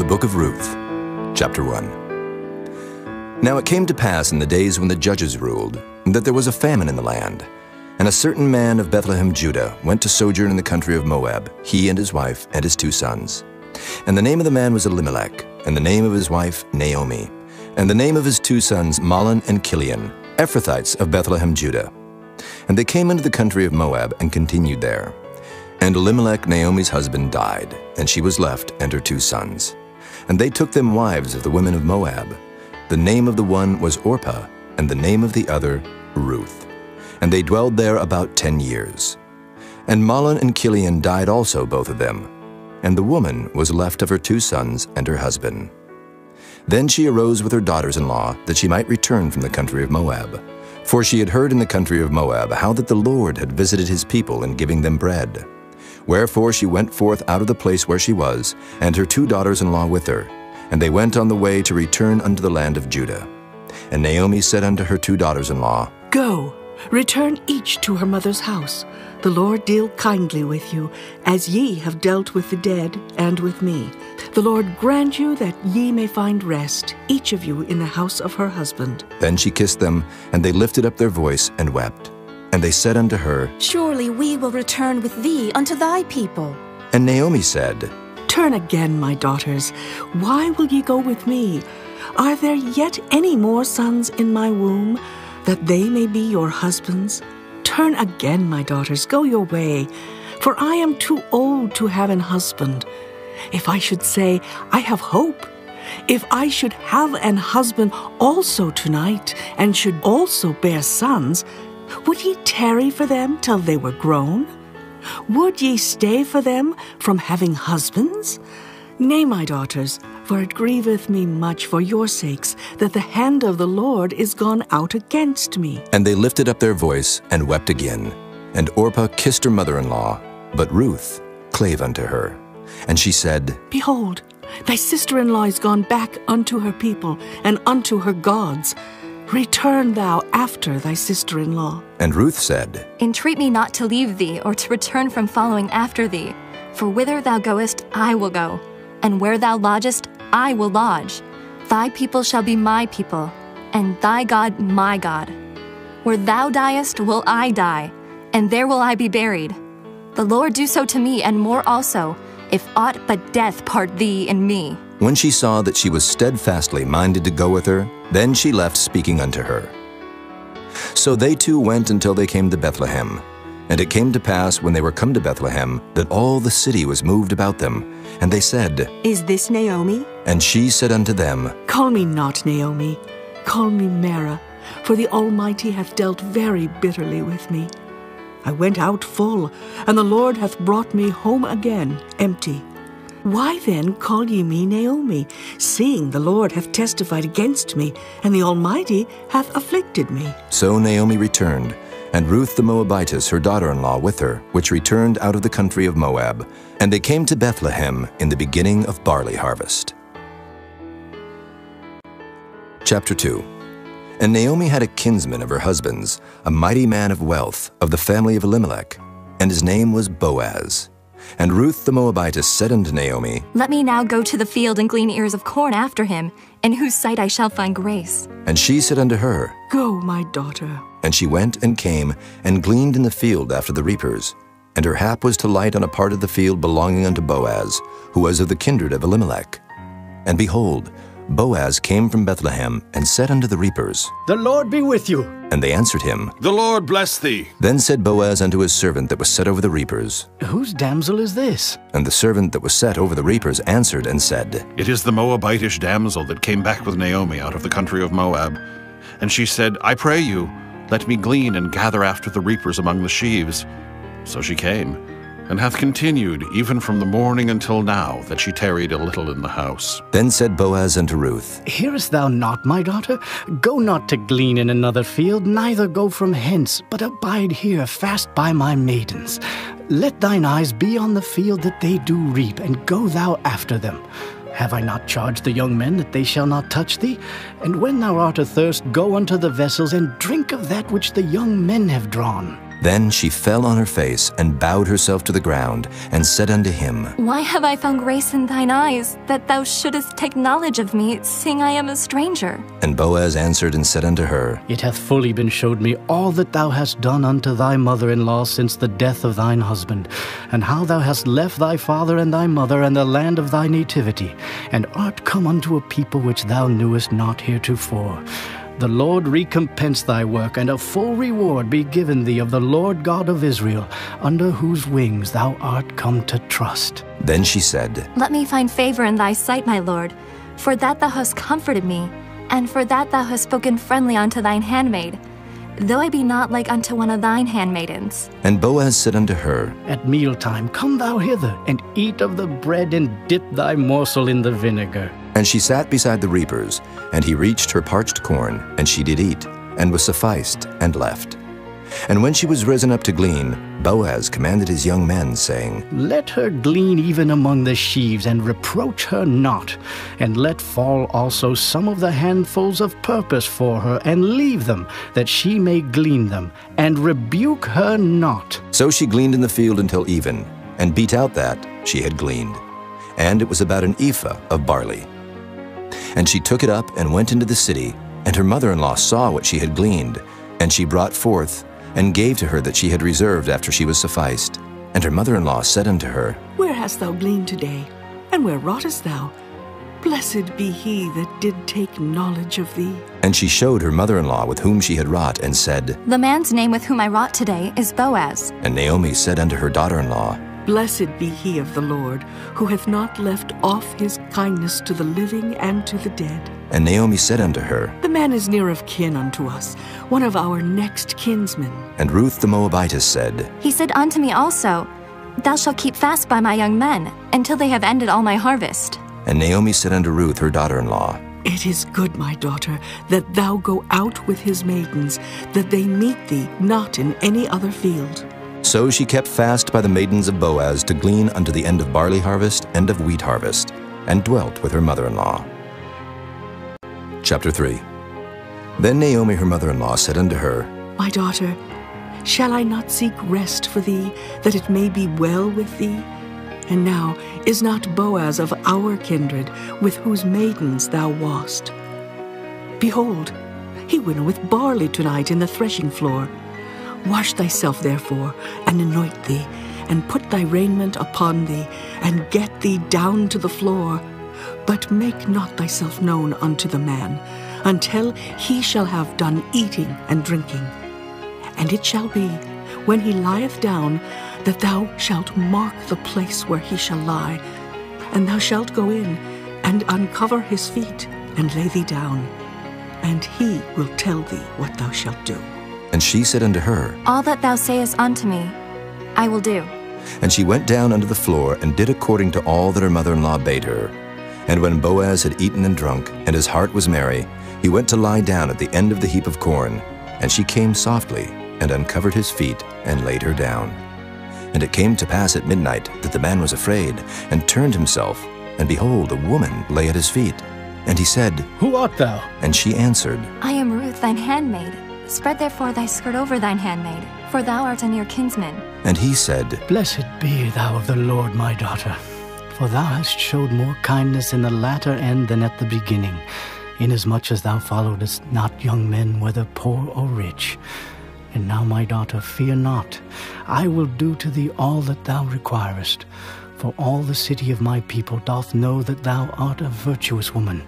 book of Ruth, chapter 1. Now it came to pass in the days when the judges ruled, that there was a famine in the land. And a certain man of Bethlehem, Judah, went to sojourn in the country of Moab, he and his wife and his 2 sons. And the name of the man was Elimelech, and the name of his wife Naomi, and the name of his 2 sons Mahlon and Chilion, Ephrathites of Bethlehem, Judah. And they came into the country of Moab and continued there. And Elimelech, Naomi's husband, died, and she was left and her 2 sons. And they took them wives of the women of Moab. The name of the one was Orpah, and the name of the other Ruth. And they dwelled there about 10 years. And Mahlon and Chilion died also, both of them. And the woman was left of her 2 sons and her husband. Then she arose with her daughters-in-law, that she might return from the country of Moab. For she had heard in the country of Moab how that the Lord had visited his people in giving them bread. Wherefore she went forth out of the place where she was, and her 2 daughters-in-law with her. And they went on the way to return unto the land of Judah. And Naomi said unto her 2 daughters-in-law, Go, return each to her mother's house. The Lord deal kindly with you, as ye have dealt with the dead and with me. The Lord grant you that ye may find rest, each of you in the house of her husband. Then she kissed them, and they lifted up their voice and wept. And they said unto her, Surely we will return with thee unto thy people. And Naomi said, Turn again, my daughters. Why will ye go with me? Are there yet any more sons in my womb, that they may be your husbands? Turn again, my daughters, go your way, for I am too old to have an husband. If I should say, I have hope, if I should have an husband also tonight, and should also bear sons, would ye tarry for them till they were grown? Would ye stay for them from having husbands? Nay, my daughters, for it grieveth me much for your sakes that the hand of the Lord is gone out against me. And they lifted up their voice and wept again. And Orpah kissed her mother-in-law, but Ruth clave unto her. And she said, Behold, thy sister-in-law is gone back unto her people and unto her gods. Return thou after thy sister-in-law. And Ruth said, Entreat me not to leave thee, or to return from following after thee. For whither thou goest, I will go, and where thou lodgest, I will lodge. Thy people shall be my people, and thy God my God. Where thou diest will I die, and there will I be buried. The Lord do so to me, and more also, if aught but death part thee and me. When she saw that she was steadfastly minded to go with her, then she left speaking unto her. So they 2 went until they came to Bethlehem. And it came to pass, when they were come to Bethlehem, that all the city was moved about them. And they said, Is this Naomi? And she said unto them, Call me not Naomi, call me Mara, for the Almighty hath dealt very bitterly with me. I went out full, and the Lord hath brought me home again empty. Why then call ye me Naomi, seeing the Lord hath testified against me, and the Almighty hath afflicted me? So Naomi returned, and Ruth the Moabitess, her daughter-in-law, with her, which returned out of the country of Moab. And they came to Bethlehem in the beginning of barley harvest. Chapter 2. And Naomi had a kinsman of her husband's, a mighty man of wealth, of the family of Elimelech, and his name was Boaz. And Ruth the Moabitess said unto Naomi, Let me now go to the field and glean ears of corn after him, in whose sight I shall find grace. And she said unto her, Go, my daughter. And she went and came, and gleaned in the field after the reapers. And her hap was to light on a part of the field belonging unto Boaz, who was of the kindred of Elimelech. And behold, Boaz came from Bethlehem, and said unto the reapers, The Lord be with you. And they answered him, The Lord bless thee. Then said Boaz unto his servant that was set over the reapers. Whose damsel is this? And the servant that was set over the reapers answered and said, It is the Moabitish damsel that came back with Naomi out of the country of Moab. And she said, I pray you, let me glean and gather after the reapers among the sheaves. So she came, and hath continued even from the morning until now, that she tarried a little in the house. Then said Boaz unto Ruth, Hearest thou not, my daughter? Go not to glean in another field, neither go from hence, but abide here fast by my maidens. Let thine eyes be on the field that they do reap, and go thou after them. Have I not charged the young men that they shall not touch thee? And when thou art athirst, go unto the vessels, and drink of that which the young men have drawn. Then she fell on her face and bowed herself to the ground, and said unto him, Why have I found grace in thine eyes, that thou shouldest take knowledge of me, seeing I am a stranger? And Boaz answered and said unto her, It hath fully been showed me all that thou hast done unto thy mother-in-law since the death of thine husband, and how thou hast left thy father and thy mother and the land of thy nativity, and art come unto a people which thou knewest not heretofore. The Lord recompense thy work, and a full reward be given thee of the Lord God of Israel, under whose wings thou art come to trust. Then she said, Let me find favor in thy sight, my lord, for that thou hast comforted me, and for that thou hast spoken friendly unto thine handmaid, though I be not like unto one of thine handmaidens. And Boaz said unto her, At mealtime come thou hither, and eat of the bread, and dip thy morsel in the vinegar. And she sat beside the reapers, and he reached her parched corn, and she did eat, and was sufficed, and left. And when she was risen up to glean, Boaz commanded his young men, saying, Let her glean even among the sheaves, and reproach her not. And let fall also some of the handfuls of purpose for her, and leave them, that she may glean them, and rebuke her not. So she gleaned in the field until even, and beat out that she had gleaned. And it was about an ephah of barley. And she took it up and went into the city, and her mother-in-law saw what she had gleaned, and she brought forth, and gave to her that she had reserved after she was sufficed. And her mother-in-law said unto her, Where hast thou gleaned today? And where wroughtest thou? Blessed be he that did take knowledge of thee. And she showed her mother-in-law with whom she had wrought, and said, The man's name with whom I wrought today is Boaz. And Naomi said unto her daughter-in-law, Blessed be he of the Lord, who hath not left off his kindness to the living and to the dead. And Naomi said unto her, The man is near of kin unto us, one of our next kinsmen. And Ruth the Moabitess said, He said unto me also, Thou shalt keep fast by my young men, until they have ended all my harvest. And Naomi said unto Ruth her daughter-in-law, It is good, my daughter, that thou go out with his maidens, that they meet thee not in any other field. So she kept fast by the maidens of Boaz to glean unto the end of barley harvest and of wheat harvest, and dwelt with her mother-in-law. Chapter 3. Then Naomi her mother-in-law said unto her, My daughter, shall I not seek rest for thee, that it may be well with thee? And now is not Boaz of our kindred, with whose maidens thou wast? Behold, he winnoweth barley tonight in the threshing floor. Wash thyself therefore, and anoint thee, and put thy raiment upon thee, and get thee down to the floor. But make not thyself known unto the man, until he shall have done eating and drinking. And it shall be, when he lieth down, that thou shalt mark the place where he shall lie, and thou shalt go in, and uncover his feet, and lay thee down, and he will tell thee what thou shalt do. And she said unto her, All that thou sayest unto me, I will do. And she went down unto the floor, and did according to all that her mother-in-law bade her. And when Boaz had eaten and drunk, and his heart was merry, he went to lie down at the end of the heap of corn. And she came softly, and uncovered his feet, and laid her down. And it came to pass at midnight that the man was afraid, and turned himself, and behold, a woman lay at his feet. And he said, Who art thou? And she answered, I am Ruth thine handmaid. Spread therefore thy skirt over thine handmaid, for thou art a near kinsman. And he said, Blessed be thou of the Lord, my daughter, for thou hast showed more kindness in the latter end than at the beginning, inasmuch as thou followedst not young men, whether poor or rich. And now, my daughter, fear not. I will do to thee all that thou requirest. For all the city of my people doth know that thou art a virtuous woman.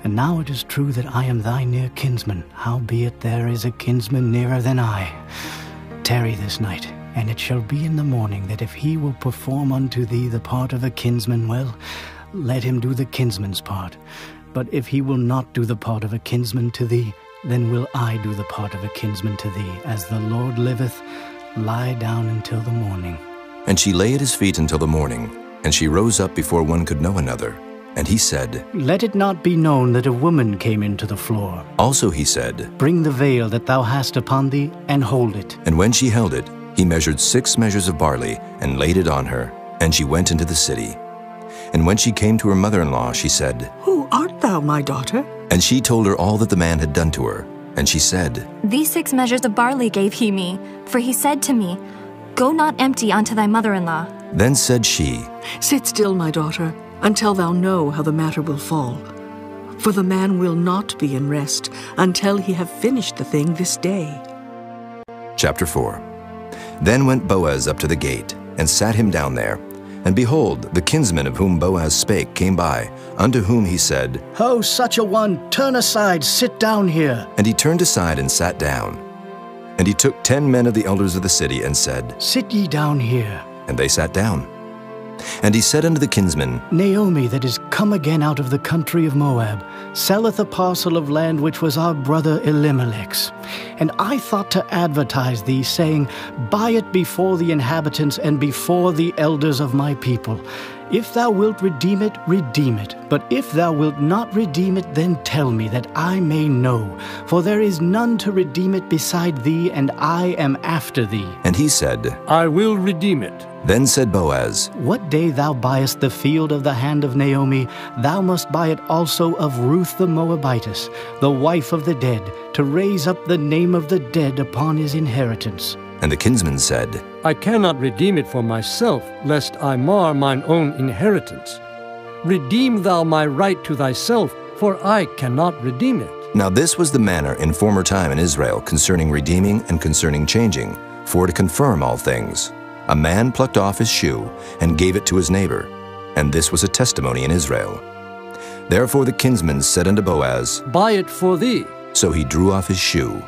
And now it is true that I am thy near kinsman, howbeit there is a kinsman nearer than I. Tarry this night, and it shall be in the morning that if he will perform unto thee the part of a kinsman, well, let him do the kinsman's part. But if he will not do the part of a kinsman to thee, then will I do the part of a kinsman to thee. As the Lord liveth, lie down until the morning. And she lay at his feet until the morning, and she rose up before one could know another. And he said, Let it not be known that a woman came into the floor. Also he said, Bring the veil that thou hast upon thee, and hold it. And when she held it, he measured 6 measures of barley, and laid it on her, and she went into the city. And when she came to her mother-in-law, she said, Who art thou, my daughter? And she told her all that the man had done to her. And she said, These 6 measures of barley gave he me, for he said to me, Go not empty unto thy mother-in-law. Then said she, Sit still, my daughter, until thou know how the matter will fall. For the man will not be in rest until he have finished the thing this day. Chapter 4. Then went Boaz up to the gate, and sat him down there. And behold, the kinsman of whom Boaz spake came by, unto whom he said, Ho, such a one, turn aside, sit down here. And he turned aside and sat down. And he took 10 men of the elders of the city, and said, Sit ye down here. And they sat down. And he said unto the kinsman, Naomi, that is come again out of the country of Moab, selleth a parcel of land which was our brother Elimelech's. And I thought to advertise thee, saying, Buy it before the inhabitants and before the elders of my people. If thou wilt redeem it, redeem it. But if thou wilt not redeem it, then tell me, that I may know. For there is none to redeem it beside thee, and I am after thee. And he said, I will redeem it. Then said Boaz, What day thou buyest the field of the hand of Naomi, thou must buy it also of Ruth the Moabitess, the wife of the dead, to raise up the name of the dead upon his inheritance. And the kinsman said, I cannot redeem it for myself, lest I mar mine own inheritance. Redeem thou my right to thyself, for I cannot redeem it. Now this was the manner in former time in Israel concerning redeeming and concerning changing, for to confirm all things. A man plucked off his shoe and gave it to his neighbor, and this was a testimony in Israel. Therefore the kinsman said unto Boaz, Buy it for thee. So he drew off his shoe.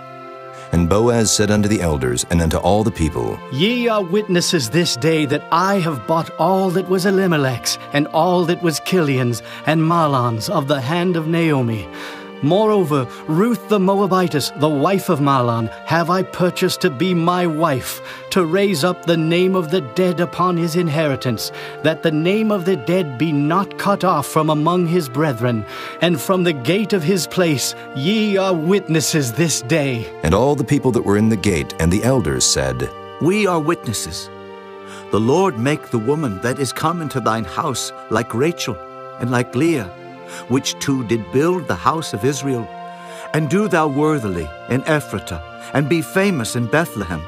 And Boaz said unto the elders and unto all the people, Ye are witnesses this day that I have bought all that was Elimelech's, and all that was Kilion's and Mahlon's of the hand of Naomi. Moreover, Ruth the Moabitess, the wife of Mahlon, have I purchased to be my wife, to raise up the name of the dead upon his inheritance, that the name of the dead be not cut off from among his brethren. And from the gate of his place ye are witnesses this day. And all the people that were in the gate and the elders said, We are witnesses. The Lord make the woman that is come into thine house like Rachel and like Leah, which two did build the house of Israel. And do thou worthily in Ephratah, and be famous in Bethlehem.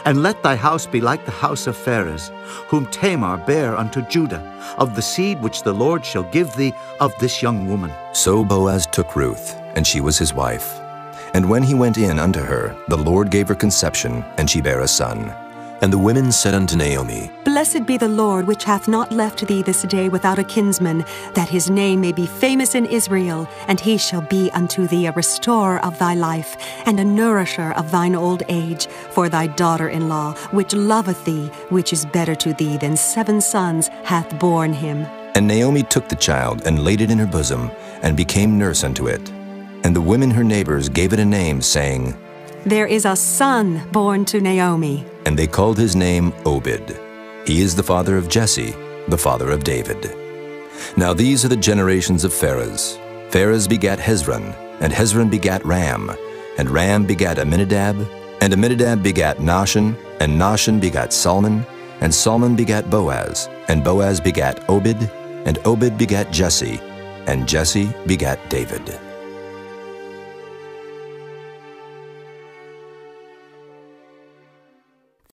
And let thy house be like the house of Pharez, whom Tamar bare unto Judah, of the seed which the Lord shall give thee of this young woman. So Boaz took Ruth, and she was his wife. And when he went in unto her, the Lord gave her conception, and she bare a son. And the women said unto Naomi, Blessed be the Lord, which hath not left thee this day without a kinsman, that his name may be famous in Israel, and he shall be unto thee a restorer of thy life, and a nourisher of thine old age, for thy daughter-in-law, which loveth thee, which is better to thee than 7 sons, hath borne him. And Naomi took the child, and laid it in her bosom, and became nurse unto it. And the women her neighbors gave it a name, saying, There is a son born to Naomi. And they called his name Obed. He is the father of Jesse, the father of David. Now these are the generations of Pharez. Pharez begat Hezron, and Hezron begat Ram, and Ram begat Amminadab, and Amminadab begat Nahshon, and Nahshon begat Salmon, and Salmon begat Boaz, and Boaz begat Obed, and Obed begat Jesse, and Jesse begat David.